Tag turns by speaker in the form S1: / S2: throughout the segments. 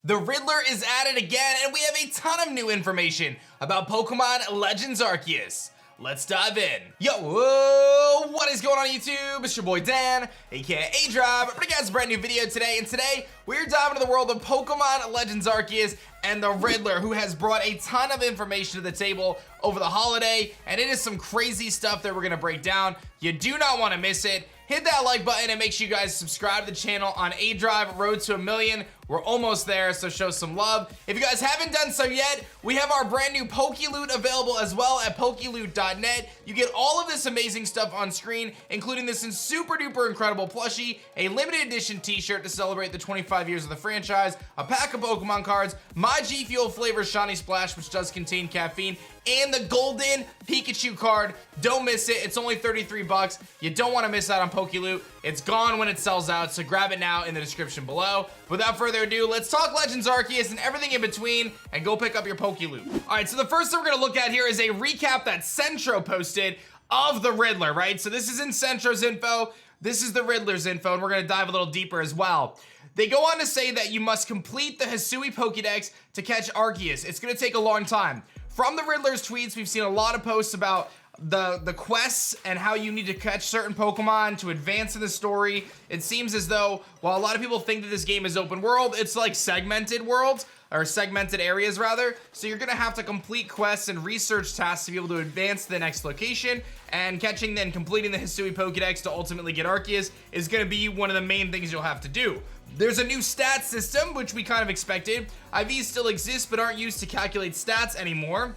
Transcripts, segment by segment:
S1: The Riddler is at it again, and we have a ton of new information about Pokemon Legends Arceus. Let's dive in. Yo, whoa, what is going on YouTube? It's your boy Dan, aka aDrive, bringing you guys a brand new video today, and today we're diving into the world of Pokemon Legends Arceus and the Riddler, who has brought a ton of information to the table over the holiday, and it is some crazy stuff that we're gonna break down. You do not want to miss it. Hit that like button and make sure you guys subscribe to the channel on aDrive, road to 1 million. We're almost there, so show some love. If you guys haven't done so yet, we have our brand new PokeLoot available as well at pokeloot.net. You get all of this amazing stuff on screen, including this super duper incredible plushie, a limited edition t-shirt to celebrate the 25 years of the franchise, a pack of Pokemon cards, my G Fuel flavor Shiny Splash, which does contain caffeine, and the golden Pikachu card. Don't miss it. It's only 33 bucks. You don't want to miss out on PokeLoot. It's gone when it sells out, so grab it now in the description below. Without further ado, let's talk Legends Arceus and everything in between, and go pick up your PokeLoot. All right, so the first thing we're gonna look at here is a recap that Centro posted of the Riddler, right? So this is in Centro's info. This is the Riddler's info, and we're gonna dive a little deeper as well. They go on to say that you must complete the Hisuian Pokedex to catch Arceus. It's gonna take a long time. From the Riddler's tweets, we've seen a lot of posts about the quests and how you need to catch certain Pokemon to advance in the story. It seems as though, while a lot of people think that this game is open world, it's like segmented worlds, or segmented areas rather. So you're gonna have to complete quests and research tasks to be able to advance to the next location, and catching then completing the Hisuian Pokedex to ultimately get Arceus is gonna be one of the main things you'll have to do. There's a new stat system, which we kind of expected. IVs still exist, but aren't used to calculate stats anymore.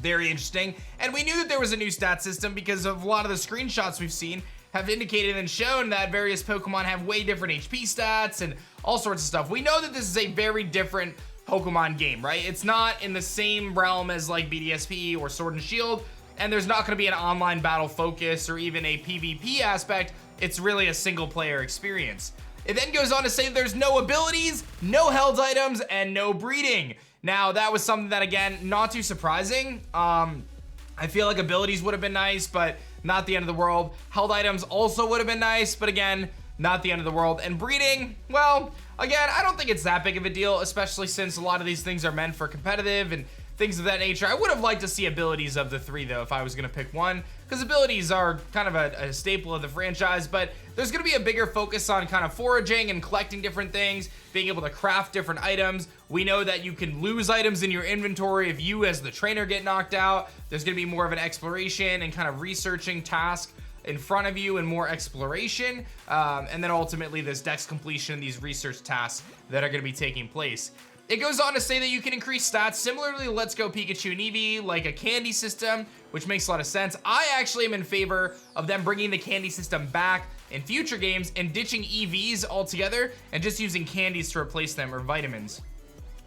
S1: Very interesting. And we knew that there was a new stat system because of a lot of the screenshots we've seen have indicated and shown that various Pokemon have way different HP stats and all sorts of stuff. We know that this is a very different Pokemon game, right? It's not in the same realm as like BDSP or Sword and Shield, and there's not going to be an online battle focus or even a PvP aspect. It's really a single player experience. It then goes on to say there's no abilities, no held items, and no breeding. Now, that was something that, again, not too surprising. I feel like abilities would have been nice, but not the end of the world. Held items also would have been nice, but again, not the end of the world. And breeding, well, again, I don't think it's that big of a deal, especially since a lot of these things are meant for competitive and things of that nature. I would have liked to see abilities of the three, though, if I was going to pick one, because abilities are kind of a staple of the franchise, but there's going to be a bigger focus on kind of foraging and collecting different things, being able to craft different items. We know that you can lose items in your inventory if you, as the trainer, get knocked out. There's going to be more of an exploration and kind of researching task in front of you and more exploration, and then ultimately this dex completion, these research tasks that are going to be taking place. It goes on to say that you can increase stats similarly to Let's Go Pikachu and Eevee, like a candy system, which makes a lot of sense. I actually am in favor of them bringing the candy system back in future games and ditching EVs altogether and just using candies to replace them, or vitamins.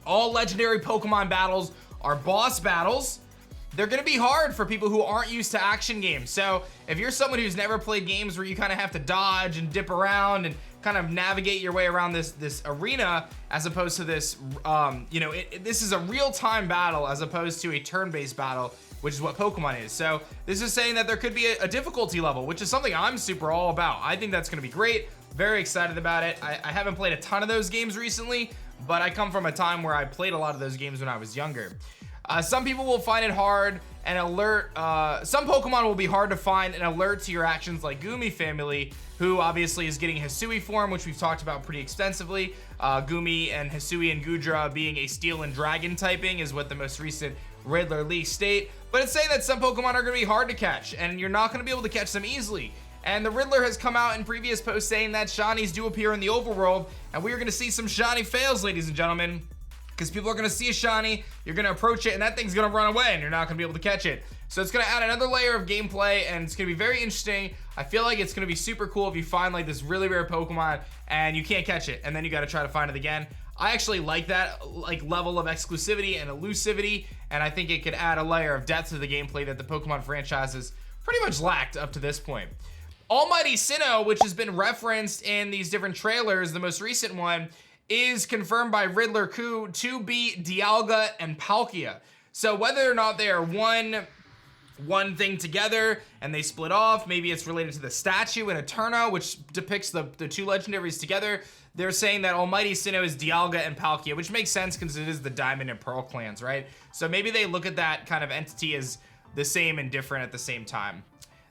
S1: All legendary Pokemon battles are boss battles. They're gonna be hard for people who aren't used to action games. So if you're someone who's never played games where you kind of have to dodge and dip around and kind of navigate your way around this arena, as opposed to this, this is a real-time battle as opposed to a turn-based battle, which is what Pokemon is. So this is saying that there could be a difficulty level, which is something I'm super all about. I think that's gonna be great. Very excited about it. I haven't played a ton of those games recently, but I come from a time where I played a lot of those games when I was younger. Some people will find it hard and alert. Some Pokemon will be hard to find and alert to your actions, like Gumi family, who obviously is getting Hisui form, which we've talked about pretty extensively. Gumi and Hisui and Gudra being a Steel and Dragon typing is what the most recent Riddler leaks state. But it's saying that some Pokemon are going to be hard to catch, and you're not going to be able to catch them easily. And the Riddler has come out in previous posts saying that shinies do appear in the overworld, and we are going to see some shiny fails, ladies and gentlemen. Because people are going to see a shiny, you're going to approach it, and that thing's going to run away, and you're not going to be able to catch it. So it's going to add another layer of gameplay, and it's going to be very interesting. I feel like it's going to be super cool if you find like this really rare Pokemon, and you can't catch it, and then you got to try to find it again. I actually like that level of exclusivity and elusivity, and I think it could add a layer of depth to the gameplay that the Pokemon franchise has pretty much lacked up to this point. Almighty SINNOH, which has been referenced in these different trailers, the most recent one, is confirmed by Riddler Khu to be Dialga and Palkia. So whether or not they are one one thing together and they split off. Maybe it's related to the statue in Eterna, which depicts the two legendaries together. They're saying that Almighty Sinnoh is Dialga and Palkia, which makes sense because it is the Diamond and Pearl clans, right? So maybe they look at that kind of entity as the same and different at the same time.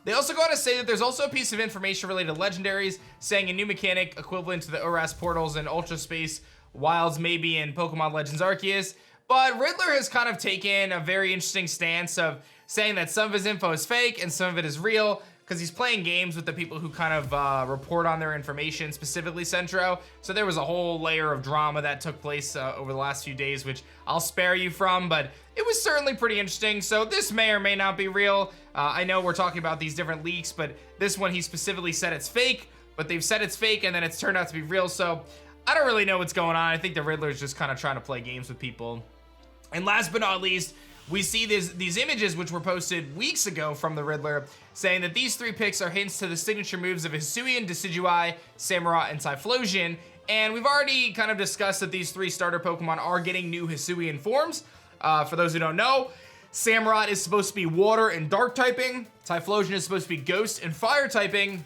S1: They also go on to say that there's also a piece of information related to legendaries, saying a new mechanic equivalent to the ORAS portals and Ultra Space Wilds may be in Pokemon Legends Arceus. But Riddler has kind of taken a very interesting stance of saying that some of his info is fake and some of it is real, because he's playing games with the people who kind of report on their information, specifically Centro. So there was a whole layer of drama that took place over the last few days, which I'll spare you from, but it was certainly pretty interesting. So this may or may not be real. I know we're talking about these different leaks, but this one he specifically said it's fake, but they've said it's fake and then it's turned out to be real. So I don't really know what's going on. I think the Riddler's just kind of trying to play games with people. And last but not least, we see these images which were posted weeks ago from the Riddler, saying that these 3 picks are hints to the signature moves of Hisuian, Decidueye, Samurott, and Typhlosion. And we've already kind of discussed that these 3 starter Pokemon are getting new Hisuian forms. For those who don't know, Samurott is supposed to be water and dark typing, Typhlosion is supposed to be ghost and fire typing,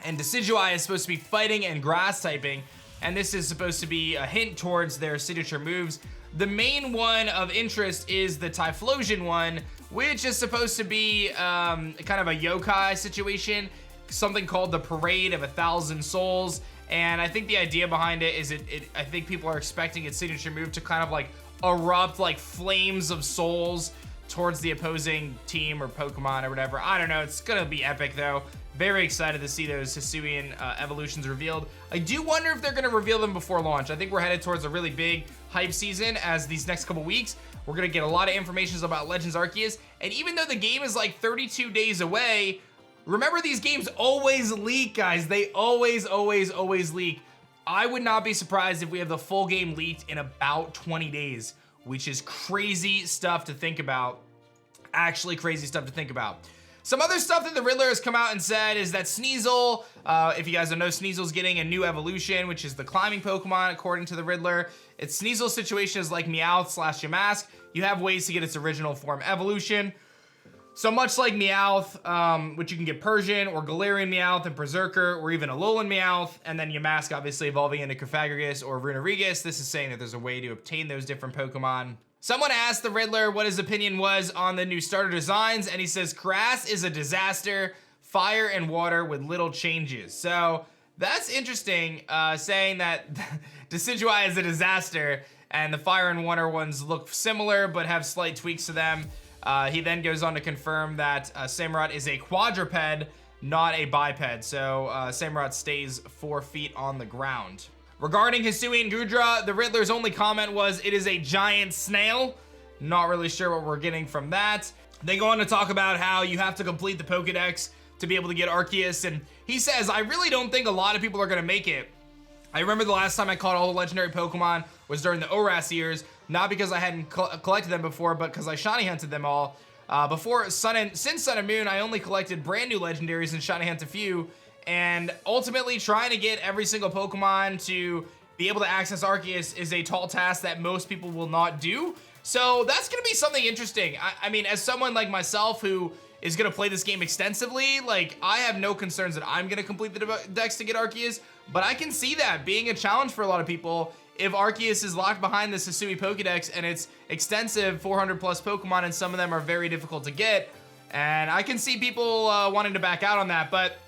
S1: and Decidueye is supposed to be fighting and grass typing. And this is supposed to be a hint towards their signature moves. The main one of interest is the Typhlosion one, which is supposed to be kind of a yokai situation, something called the Parade of 1,000 Souls. And I think the idea behind it is I think people are expecting its signature move to kind of like erupt like flames of souls towards the opposing team or Pokemon or whatever. I don't know. It's gonna be epic though. Very excited to see those Hisuian evolutions revealed. I do wonder if they're gonna reveal them before launch. I think we're headed towards a really big hype season as these next couple weeks. We're gonna get a lot of information about Legends Arceus. And even though the game is like 32 days away, remember these games always leak, guys. They always leak. I would not be surprised if we have the full game leaked in about 20 days, which is crazy stuff to think about. Actually crazy stuff to think about. Some other stuff that the Riddler has come out and said is that Sneasel, if you guys don't know, Sneasel's getting a new evolution, which is the climbing Pokemon, according to the Riddler. Its Sneasel's situation is like Meowth/Yamask. You have ways to get its original form evolution. So much like Meowth, which you can get Persian or Galarian Meowth and Berserker, or even Alolan Meowth, and then Yamask obviously evolving into Cofagrigus or Runerigus. This is saying that there's a way to obtain those different Pokemon. Someone asked the Riddler what his opinion was on the new starter designs, and he says grass is a disaster, fire and water with little changes. So that's interesting, saying that Decidueye is a disaster, and the fire and water ones look similar but have slight tweaks to them. He then goes on to confirm that Samurott is a quadruped, not a biped. So Samurott stays 4 feet on the ground. Regarding Hisuian Gudra, the Riddler's only comment was, it is a giant snail. Not really sure what we're getting from that. They go on to talk about how you have to complete the Pokedex to be able to get Arceus, and he says, I really don't think a lot of people are gonna make it. I remember the last time I caught all the legendary Pokemon was during the ORAS years, not because I hadn't collected them before, but because I shiny hunted them all. Since Sun and Moon, I only collected brand new legendaries and shiny hunt a few, and ultimately trying to get every single Pokemon to be able to access Arceus is a tall task that most people will not do. So that's gonna be something interesting. I mean, as someone like myself who is gonna play this game extensively, like, I have no concerns that I'm gonna complete the dex to get Arceus, but I can see that being a challenge for a lot of people if Arceus is locked behind this Hisui Pokedex and it's extensive 400 plus Pokemon, and some of them are very difficult to get. And I can see people wanting to back out on that, but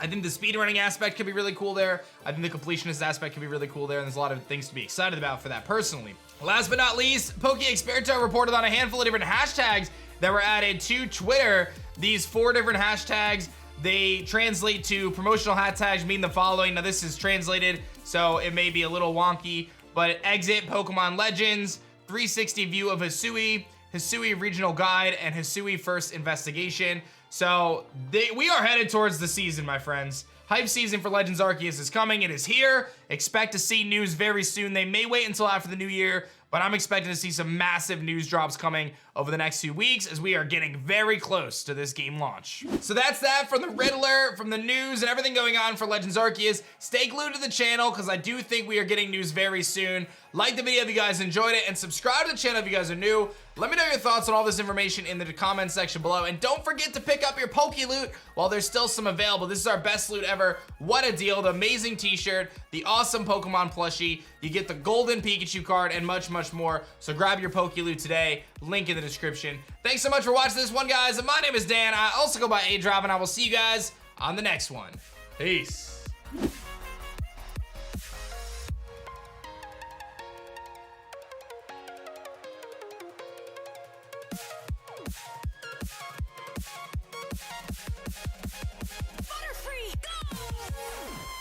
S1: I think the speedrunning aspect could be really cool there. I think the completionist aspect could be really cool there, and there's a lot of things to be excited about for that personally. Last but not least, PokeExperto reported on a handful of different hashtags that were added to Twitter. These 4 different hashtags, they translate to promotional hashtags, mean the following. Now this is translated, so it may be a little wonky, but exit Pokemon Legends, 360 view of Hisui, Hisui regional guide, and Hisui first investigation. So we are headed towards the season, my friends. Hype season for Legends Arceus is coming. It is here. Expect to see news very soon. They may wait until after the new year, but I'm expecting to see some massive news drops coming over the next few weeks as we are getting very close to this game launch. So that's that from the Riddler, from the news and everything going on for Legends Arceus. Stay glued to the channel because I do think we are getting news very soon. Like the video if you guys enjoyed it and subscribe to the channel if you guys are new. Let me know your thoughts on all this information in the comment section below. And don't forget to pick up your Poke Loot while there's still some available. This is our best loot ever. What a deal. The amazing t-shirt, the awesome Pokemon plushie. You get the golden Pikachu card and much, much more. So grab your Poke Loot today. Link in the description. Thanks so much for watching this one, guys. My name is Dan. I also go by aDrive, and I will see you guys on the next one. Peace.